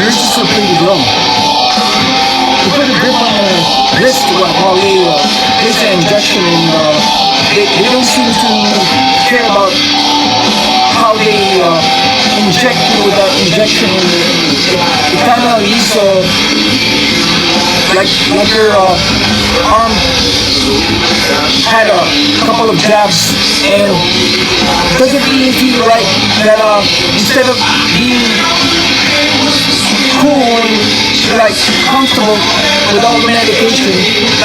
nurses are pretty dumb. They put a grip on the wrist while they place an injection, and they don't seem to care about how they inject you with that injection. It kind of leaves like your arm had a couple of jabs, and doesn't really feel right that instead of being cool and like comfortable with all the medication,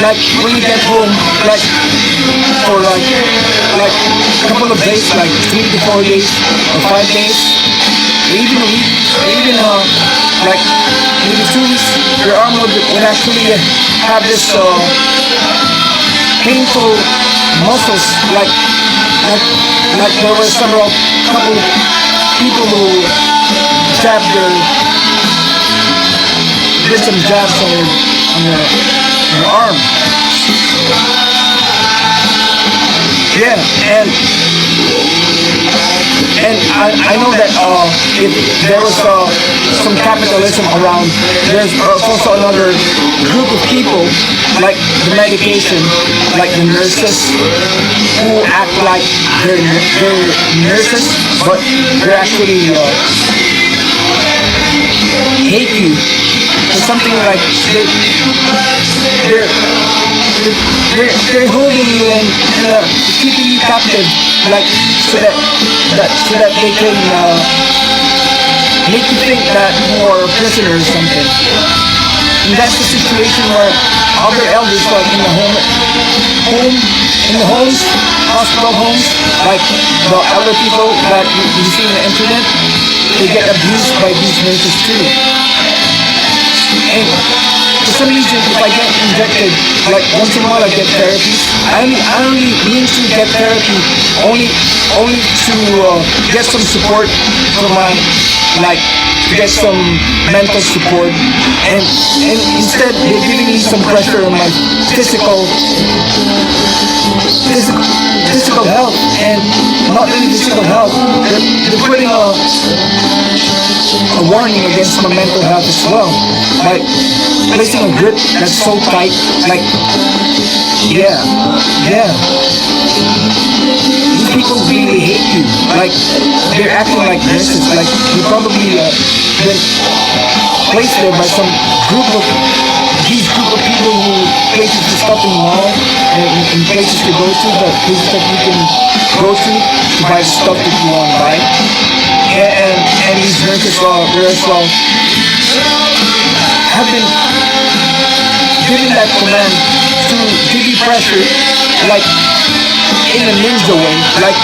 like when you get home, like for like a couple of days, like 3 to 4 days or 5 days, or even a week, or even like maybe 2 weeks, your arm would actually have this painful muscles, like there were several couple people who jabbed did some jabs on your arm. Yeah, and I know that if there was some capitalism around, there's also another group of people, like the medication, like the nurses, who act like they're nurses, but they're actually hate you. Or something like they're holding you and keeping you captive, like so that they can make you think that you are a prisoner or something. And that's the situation where other elders, like in the homes, hospital homes, like the elder people that you see on the internet, they get abused by these nurses too. And for some reason, if I get injected, like once in a while I get therapy, I only mean to get therapy only to get some support for my, like, to get some mental support, and instead they're giving me some pressure on my physical health, and not really physical health. They're putting a warning against my mental health as well, by placing a grip that's so tight, like, yeah. These people really hate you, like, they're acting like nurses, like, you probably been placed there by some group of people who places to stop in mall, and places to go to, the places that you can go to buy the stuff that you want to buy. And these nurses as well have been given that command to give you pressure, like in a ninja way. Like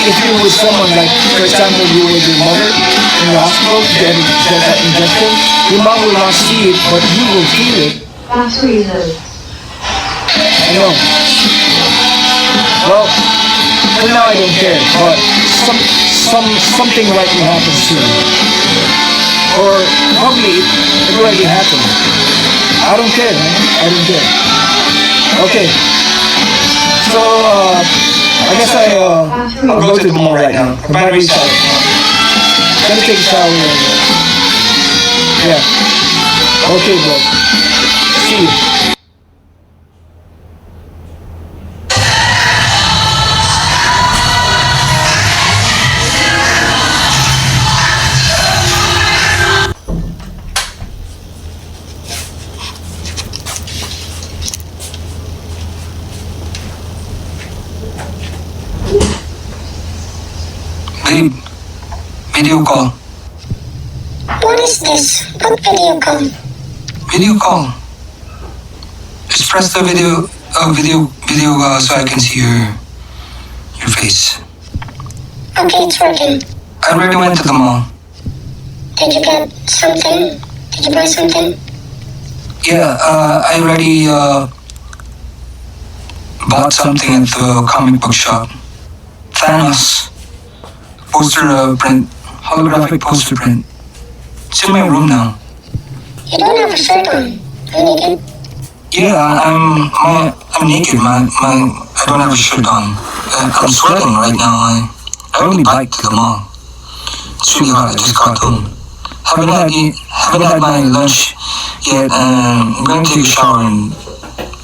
if you were with someone, like for example you were with your mother in the hospital to get that injection, your mom will not see it, but you will feel it. That's reason. I know. Well, for now I don't care, but something right will happen soon. Or probably it already happened. I don't care, man. I don't care. Okay. So I guess I'll go to the mall right now. I'm gonna take a shower. Yeah. Okay, bro. See you. Babe, video call. What is this? What video call? Video call. Just press the video so I can see your face. Okay, it's working. I already went to the mall. Did you get something? Did you buy something? Yeah, I already bought something at the comic book shop. Thanos. Poster print. Holographic poster print. It's in my room now. You don't have a shirt on. Are you naked? Yeah, I'm naked, man. I don't have a shirt on. I'm sweating right now. I only biked to the mall. It's really hot. I just got home. haven't had my lunch yet, and I'm going to take a shower and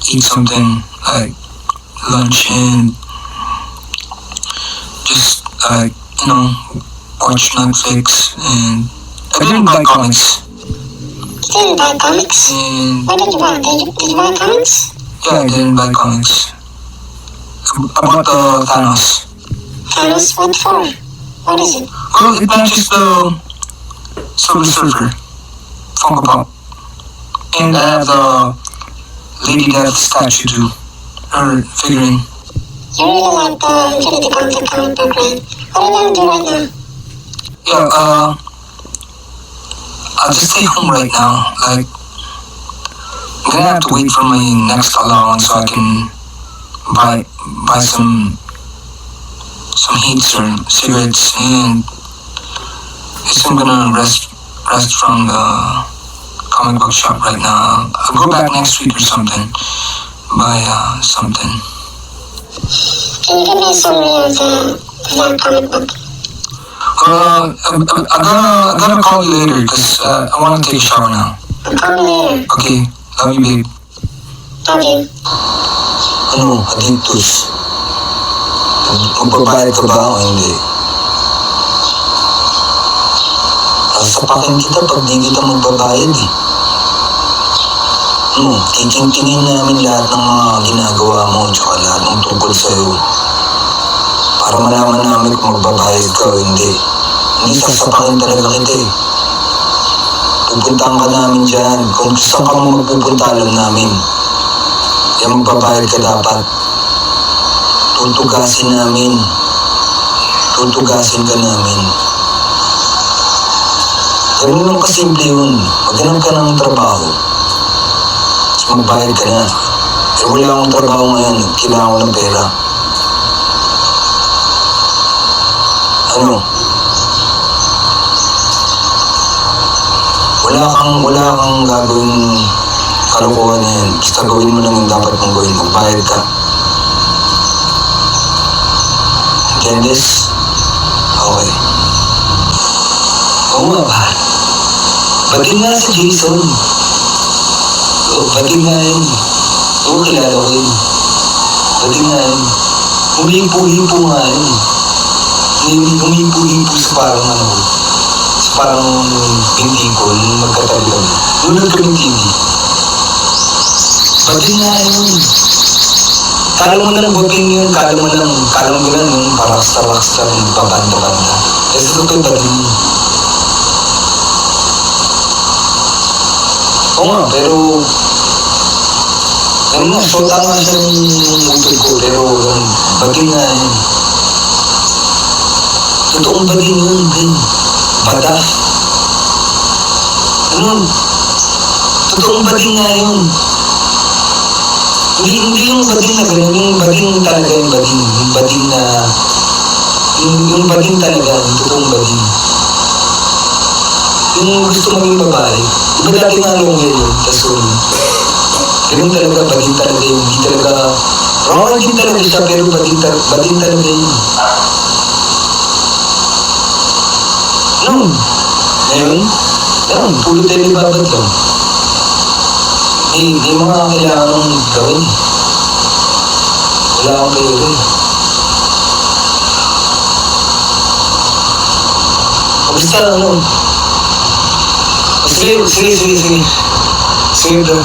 eat something like lunch and just watch Netflix. And I didn't buy comics. You didn't buy comics? And What did you buy? Did you buy comics? yeah, I didn't buy comics. I bought the Thanos. Thanos, what for? What is it? Well, it matches the Silver Surfer Funko Pop. And I have the Lady Death statue too. Her figurine. You really like the Infinity Gauntlet comic book, right? What are you gonna do right now? Yeah, I'll just stay home right now. Like, I'm gonna have to wait for my next allowance so I can buy some heats or cigarettes, and I guess I'm gonna rest from the comic book shop right now. I'll go back next week or something, buy something. Can you give me a summary of that comic book? I'm gonna call you later because I want to take a shower now. I'll call you later. Okay, love you, babe. Love you. Ano, Adictus? Magbabayad ka ba o hindi? Sasapakin kita pag di kita magbabayad eh. Titingtingin namin lahat ng mga ginagawa mo tsaka lahat ng tungkol sa'yo. Para malaman namin kung magbabayad ka o hindi. Hindi sasapakin talaga kita eh. Pupuntahan ka namin dyan. Kung saan ka mo magpupunta alam namin. Kaya magbabayad ka dapat. Tutugasin namin. Tutugasin ka namin. Ganun lang kasimple yun. Maghanap ka ng trabaho. Tapos magbayad ka na. Eh wala akong trabaho ngayon. Kailangan ko ng pera. Ano? Wala kang gagawin kalokohan na yan. Basta gawin mo lang yung dapat mong gawin. Magbayad ka. Candice? Okay. Oo nga ba? Batiin nga si Jason. Oo, batiin nga yun. Oo, kilala ko yun. Batiin nga yun. Humimpo-himpo nga yun. Humimpo-himpo sa parang hindi ko, magkatabi kami. Nunod kaming TV. Batiin nga yun. Kala mo na lang baping yun, kala mo lang yung rockstar yung babanda-banda. Kasi ito ko'y batiin yun. Oo nga, pero ano nga, sota nga siya ng utod ko, pero batiin nga yun. Totoong batiin yun, Ben. Bata. Ano? Totoong batiin nga yun. Hindi yung bating na gano'n, yung bating talaga yung bating. Yung bating na, yung bating talaga, yung totoong bating. Yung gusto maging babae. Iba dati nga long hair yun, kaso ganun talaga, bating talaga yun. Hindi talaga, raw din talaga siya, pero bating talaga yun. Ngayon, pulot tayo ni babat lang. May mga kailangan mong gawin. Wala akong pera eh. Basta ano. Sige. Sige bro.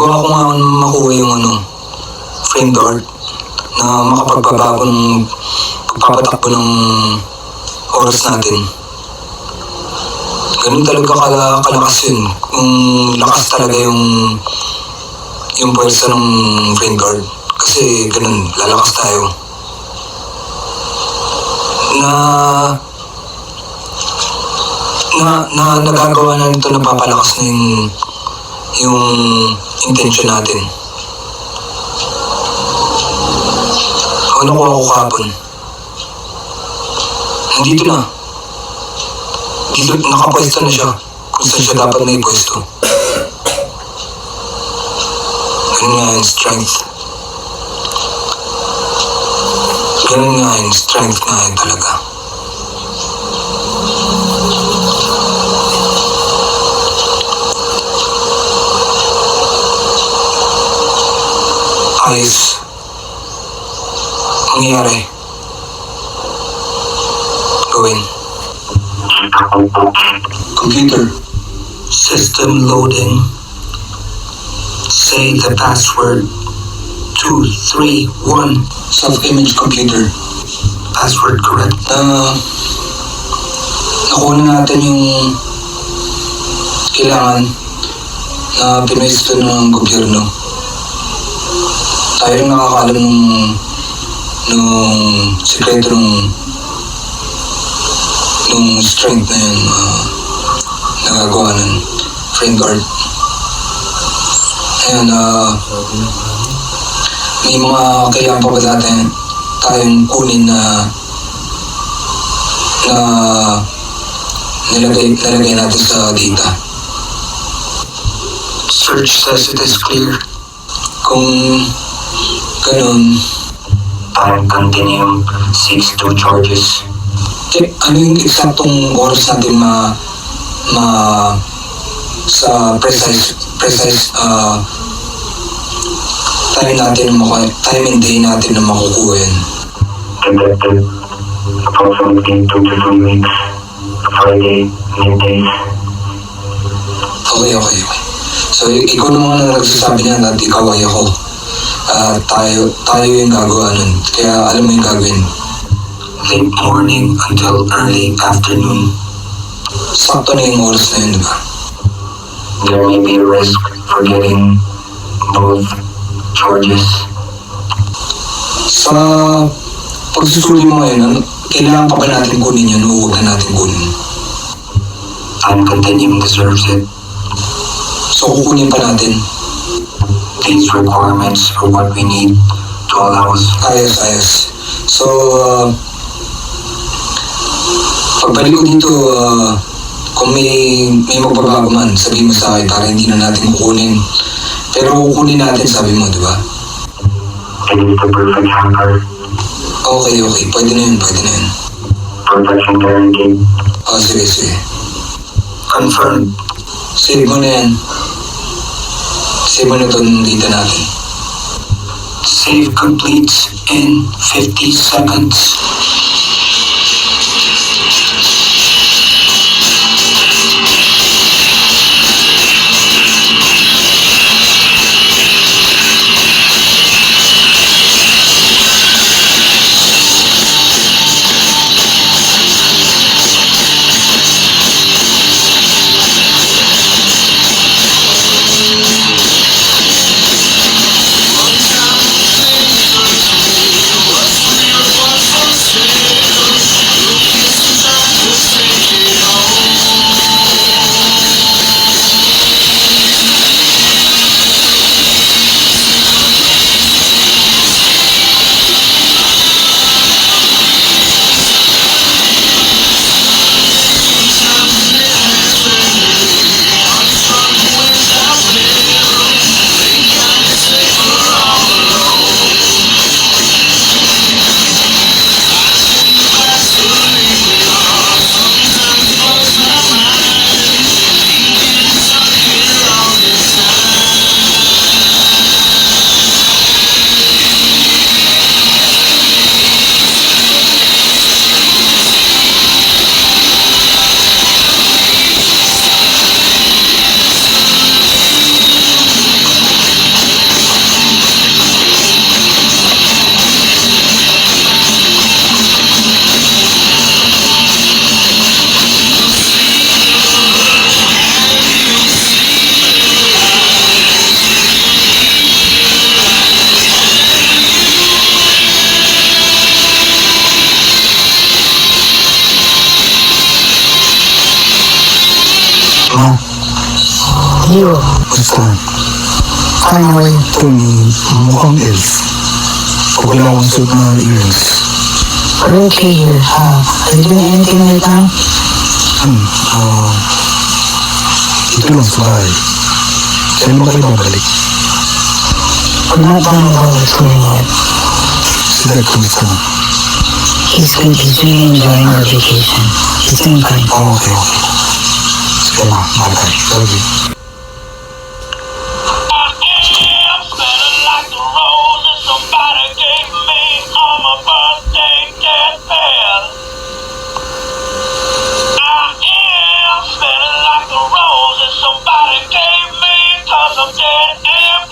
nagawa ko nga makuha yung framed art na makapagbabago ng pagpapatakbo ng oras natin. Ganun talaga kalakas yun. Kung lakas talaga yung pwersa ng frame guard. Kasi ganun, lalakas tayo. Nagagawa na nito, napapalakas na yung intention natin. Ano ko ako kahapon? Nandito na. Dito, nakapwesto na siya. Kung saan siya dapat na ipwesto. Ganun nga yung strength. Ganun nga yung strength nga yun talaga. Ayos. Mangyayari. Gawin. Computer. System loading. Say the password. 231. Self-image computer. Password correct. Nakuha na natin yung kailangan na pinwesto ng gobyerno. Tayo rin nakakaalam nung sekreto nung strength na yun nagagawa ng frame guard. Ayun, may mga kailangan pa ba natin tayong kunin na nilagay natin sa data. Search says it is clear. Kung ganun, time continuum 6-2 charges. Ano yung eksaktong oras natin sa precise time and day natin na makukuha yun? Conducted approximately 2 to 3 weeks, Friday, middays. Okay. So, ikaw naman ang nagsasabi niya at ikaw ay ako. Tayo yung gagawa nun. Kaya alam mo yung gagawin. Late morning until early afternoon. Sakto na yung oras na yun, di ba? There may be a risk for getting both charges. Sa pagsusuli mo ngayon, kailangan pa ba natin kunin yun o huwag na natin kunin? Time continuum deserves it. So, kukunin pa natin. These requirements are what we need to allow us. Ayos. So, pagbalik ko dito, kung may magbabago man, sabihin mo sa akin para hindi na natin kukunin. Pero kukunin natin, sabi mo, di ba? It is the perfect hacker. Okay. Pwede na yun. Protection guaranteed. Sige. Confirmed. Save mo na yan. Save mo na itong data natin. Save completes in 50 seconds. One time, things were to me, what's real, what's for sale? Hero. Basta, Finally. ito ni mukhang elf. Kukulawang suit na earrings. We're okay here. Are you doing anything right now? Ito lang sa bahay. Kailan ba kayo babalik? We're not done with all the schooling yet. Si Dad, kumusta na? He's good. He's really enjoying our vacation. He's doing fine. Okay. Sige ma, mahal ka. Love you. Smelling like the roses somebody gave me on my birthday deathbed. I am smelling like the roses somebody gave me 'cause I'm dead and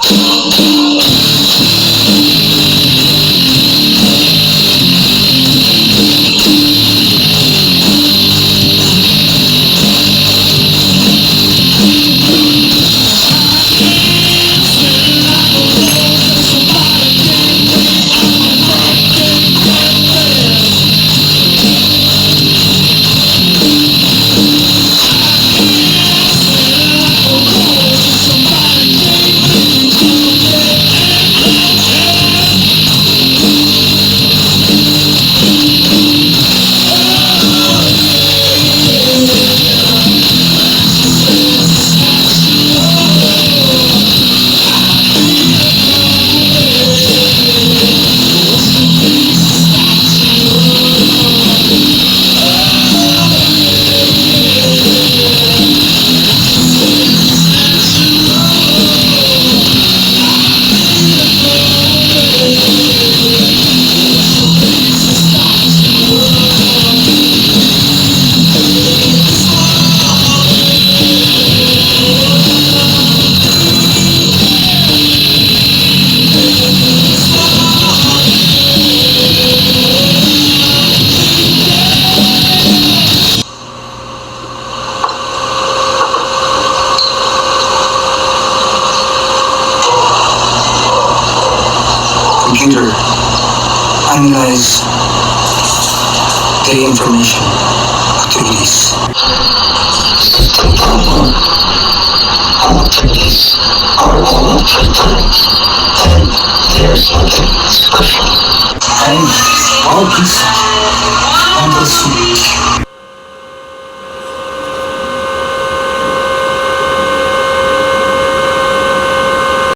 Computer, analyze the information. Activities. System problem. All activities are all returned. Then there's something special. And all pizza. And the sweet.